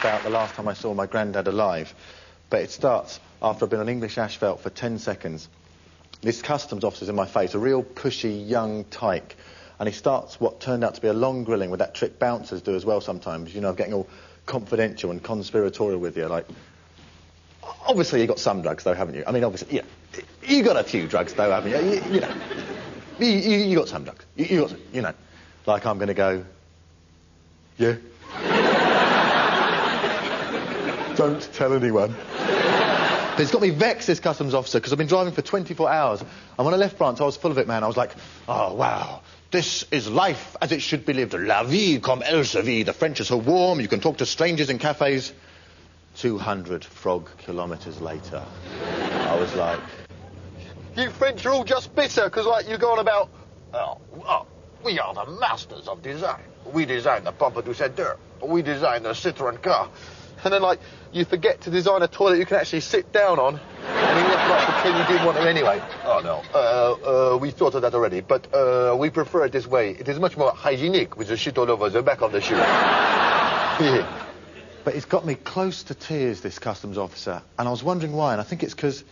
about the last time I saw my granddad alive, but it starts after I've been on English asphalt for 10 seconds. This customs officer's in my face, a real pushy young tyke, and he starts what turned out to be a long grilling with that trick bouncers do as well sometimes, you know, of getting all confidential and conspiratorial with you, like... Obviously, you got some drugs, though, haven't you? I mean, obviously, yeah. You got a few drugs, though, haven't you? You know. You got some drugs. You got some, you know. Like I'm going to go... Yeah? Don't tell anyone. But it's got me vexed, this customs officer, because I've been driving for 24 hours. And when I left France, I was full of it, man. I was like, oh, wow. This is life as it should be lived. La vie comme elle se vit. The French are so warm, you can talk to strangers in cafes. 200 frog kilometres later, I was like... You French are all just bitter, because, like, you go on about... we are the masters of design. We designed the Pompidou Center. We designed the Citroën car. And then, like, you forget to design a toilet you can actually sit down on. I mean, you have to, like, pretend you didn't want to anyway. Oh, no. We thought of that already, but we prefer it this way. It is much more hygienic with the shit all over the back of the shoe. Yeah. But it's got me close to tears, this customs officer, and I was wondering why, and I think it's because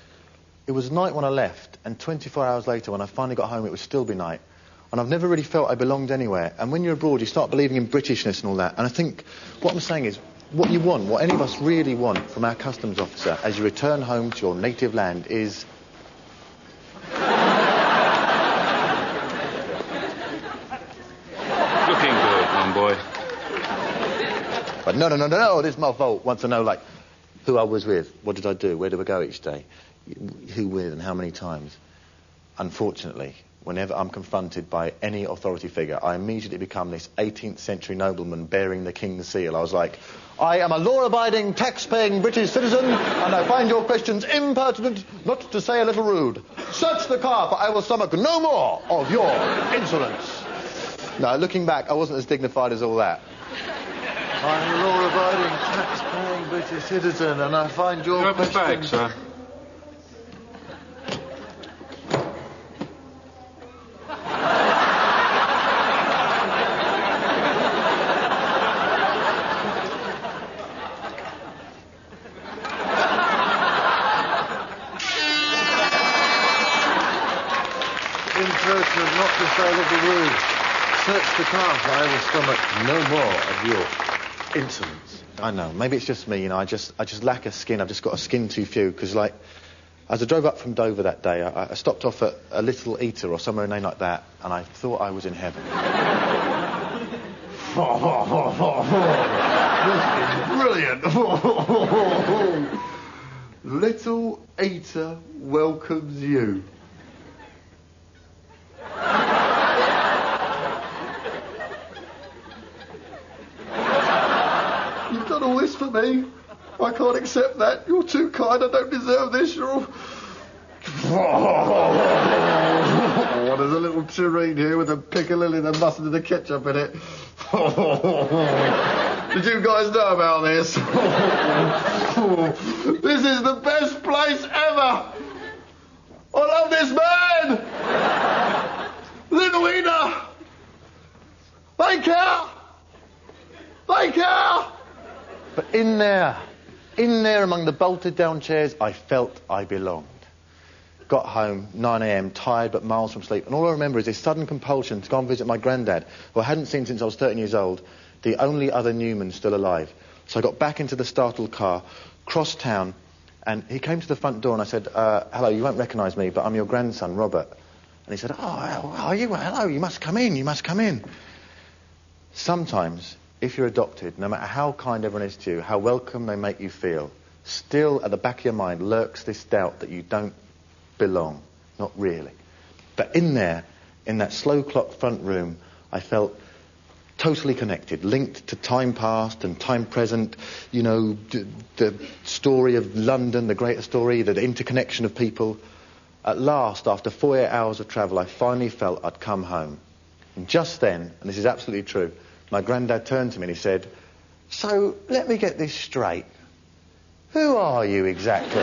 it was night when I left, and 24 hours later, when I finally got home, it would still be night. And I've never really felt I belonged anywhere. And when you're abroad, you start believing in Britishness and all that. And I think what I'm saying is, what you want, what any of us really want from our customs officer as you return home to your native land is... Looking good, my boy. But no, this is my fault. Wants to know, like, who I was with, what did I do, where did I go each day, who with and how many times. Unfortunately, whenever I'm confronted by any authority figure, I immediately become this 18th century nobleman bearing the king's seal. I was like, I am a law-abiding, tax-paying British citizen, and I find your questions impertinent, not to say a little rude. Search the car, for I will stomach no more of your insolence. No, looking back, I wasn't as dignified as all that. I'm a law-abiding, tax-paying British citizen, and I find your questions... bag, sir. Impertinent, not to say a little rude. Search the car, for I will stomach no more of your insolence. I know, maybe it's just me, you know, I just lack a skin. I've just got a skin too few, because, like, as I drove up from Dover that day, I stopped off at a Little Eater or somewhere named like that, and I thought I was in heaven. This is brilliant. Little Eater welcomes you. You've done all this for me. I can't accept that. You're too kind. I don't deserve this. You're all... Oh, there's a little tureen here with the piccalilli, the mustard and the ketchup in it. Did you guys know about this? This is the best place ever. I love this man. Little Eater. Thank you. Thank you. But in there among the bolted down chairs, I felt I belonged. Got home, 9 a.m, tired but miles from sleep, and all I remember is this sudden compulsion to go and visit my granddad, who I hadn't seen since I was 13 years old, the only other Newman still alive. So I got back into the startled car, crossed town, and he came to the front door and I said, hello, you won't recognise me, but I'm your grandson, Robert. And he said, oh, how are you? Well, hello, you must come in, you must come in. Sometimes, if you're adopted, no matter how kind everyone is to you, how welcome they make you feel, still at the back of your mind lurks this doubt that you don't belong. Not really. But in there, in that slow clock front room, I felt totally connected, linked to time past and time present, you know, the story of London, the greater story, the interconnection of people. At last, after 48 hours of travel, I finally felt I'd come home. And just then, and this is absolutely true, my granddad turned to me and he said, so, let me get this straight. Who are you exactly?